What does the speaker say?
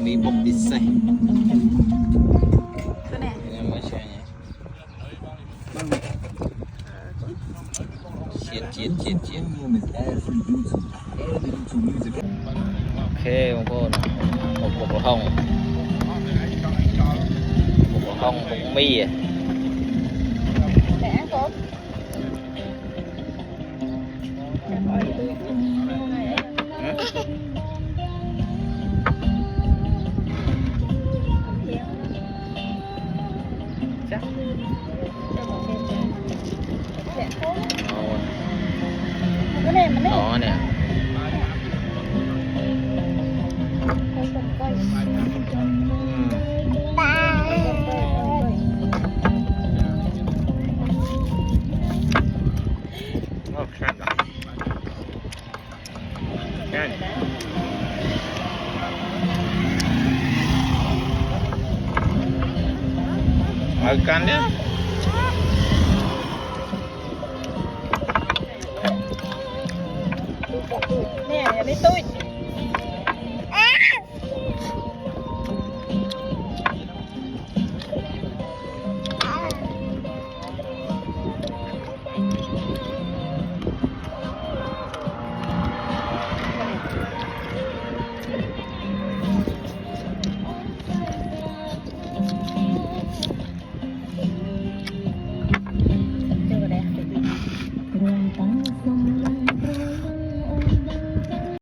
มีบกดิใส่ตัวไหนยังไม่ใช่เชียดโอเคผมก็บกห้องบกมีอ่ะแหนกบจ้ะมันเนี่ยอ๋อเนี่ยเอากันเนี่ยเนี่ยอย่าไม่ตุ้ย